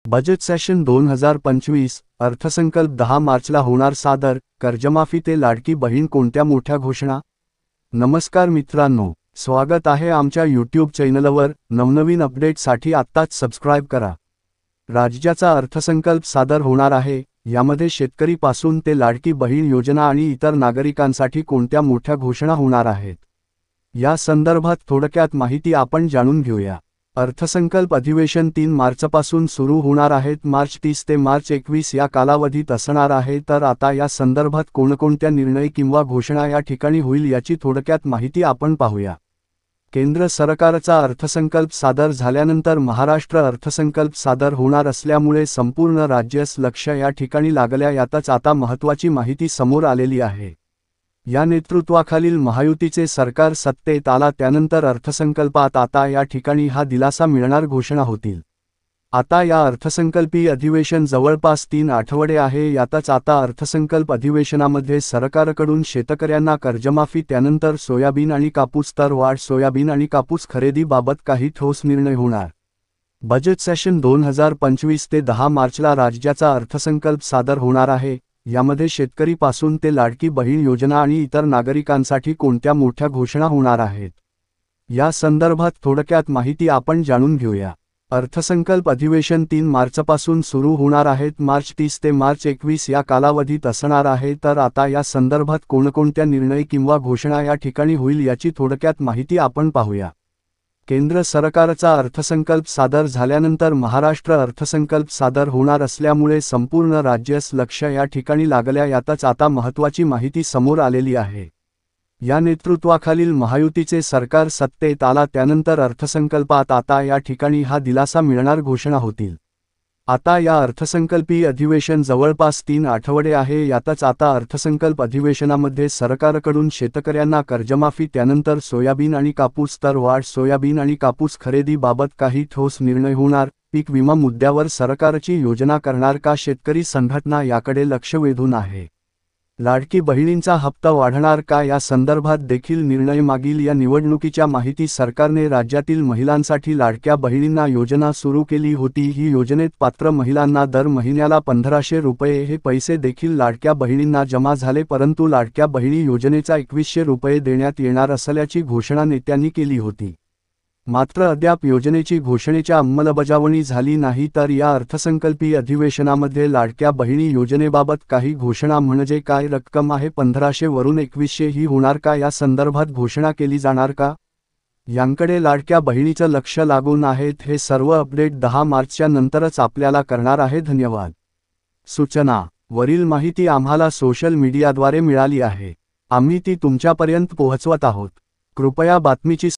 Budget session 2025 अर्थसंकल्प 10 मार्चला होणार सादर. कर्जमाफी ते लाडकी बहीण कोणत्या मोठ्या घोषणा. नमस्कार मित्रांनो, स्वागत आहे आमच्या यूट्यूब चॅनलवर. नवनवीन अपडेटसाठी आत्ताच सबस्क्राइब करा. राज्याचा अर्थसंकल्प सादर होणार आहे. यामध्ये शेतकरीपासून ते लाडकी बहीण योजना आणि इतर नागरिकांसाठी कोणत्या मोठ्या घोषणा होणार आहेत, या संदर्भात थोडक्यात माहिती आपण जाणून घेऊया. अर्थसंकल्प अधिवेशन 3 मार्चपासून सुरू होणार आहेत. मार्च 30 ते मार्च 21 या कालावधीत असणार आहे. तर आता या संदर्भात कोणकोणत्या निर्णय किंवा घोषणा या ठिकाणी होईल याची थोडक्यात माहिती आपण पाहूया. केंद्र सरकारचा अर्थसंकल्प सादर झाल्यानंतर महाराष्ट्र अर्थसंकल्प सादर होणार असल्यामुळे संपूर्ण राज्यास लक्ष या ठिकाणी लागल्या. यातच आता महत्त्वाची माहिती समोर आलेली आहे. या नेतृत्वाखालील महायुतीचे सरकार सत्तेत आला त्यानंतर अर्थसंकल्पात आता या ठिकाणी हा दिलासा मिळणार घोषणा होतील. आता या अर्थसंकल्पीय अधिवेशन जवळपास 3 आठवडे आहे. यातच आता अर्थसंकल्प अधिवेशनामध्ये सरकारकडून शेतकऱ्यांना कर्जमाफी, त्यानंतर सोयाबीन आणि कापूस दरवाढ, सोयाबीन आणि कापूस खरेदीबाबत काही ठोस निर्णय होणार. बजेट सेशन 2025 ते 10 मार्चला राज्याचा अर्थसंकल्प सादर होणार आहे. यामध्ये शेतकरीपासून ते लाडकी बहीण योजना आणि इतर नागरिकांसाठी कोणत्या मोठ्या घोषणा होणार आहेत, या संदर्भात थोडक्यात माहिती आपण जाणून घेऊया. अर्थसंकल्प अधिवेशन 3 मार्चपासून सुरू होणार आहेत. मार्च 30 ते मार्च 21 या कालावधीत असणार आहे. तर आता या संदर्भात कोणकोणत्या निर्णय किंवा घोषणा या ठिकाणी होईल याची थोडक्यात माहिती आपण पाहूया. केंद्र सरकारचा अर्थसंकल्प सादर झाल्यानंतर महाराष्ट्र अर्थसंकल्प सादर होणार असल्यामुळे संपूर्ण राज्यास लक्ष या ठिकाणी लागल्या. यातच आता महत्त्वाची माहिती समोर आलेली आहे. या नेतृत्वाखालील महायुतीचे सरकार सत्तेत आला त्यानंतर अर्थसंकल्पात आता या ठिकाणी हा दिलासा मिळणार घोषणा होतील. आता या अर्थसंकल्पीय अधिवेशन जवळपास 3 आठवडे आहे. यातच आता अर्थसंकल्प अधिवेशनामध्ये सरकारकडून शेतकऱ्यांना कर्जमाफी, त्यानंतर सोयाबीन आणि कापूस दरवाढ, सोयाबीन आणि कापूस खरेदीबाबत काही ठोस निर्णय होणार. पीक विमा मुद्द्यावर सरकारची योजना करणार का, शेतकरी संघटना याकडे लक्ष वेधून आहे. लाडकी बहिणींचा हप्ता वाढणार का, या संदर्भात देखील निर्णय मागील. या निवडणुकीच्या माहिती सरकारने राज्यातील महिलांसाठी लाडक्या बहिणींना योजना सुरू केली होती. ही योजनेत पात्र महिलांना दर महिन्याला 1500 रुपये हे पैसे देखील लाडक्या बहिणींना जमा झाले. परंतु लाडक्या बहिणी योजनेचा 2100 रुपये देण्यात येणार असल्याची घोषणा नेत्यांनी केली होती. मात्र अद्याप योजनेची घोषणेच्या अंमलबजावणी झाली नाही. तर या अर्थसंकल्पीय अधिवेशनामध्ये लाडक्या बहिणी योजनेबाबत काही घोषणा, म्हणजे काय रक्कम आहे 1500 वरून 2100 ही होणार का, या संदर्भात घोषणा केली जाणार का, यांकडे लाडक्या बहिणीचं लक्ष लागून आहेत. हे सर्व अपडेट 10 मार्चच्या नंतरच आपल्याला करणार आहे. धन्यवाद. सूचना: वरील माहिती आम्हाला सोशल मीडियाद्वारे मिळाली आहे. आम्ही ती तुमच्यापर्यंत पोहोचवत आहोत. कृपया बातमीची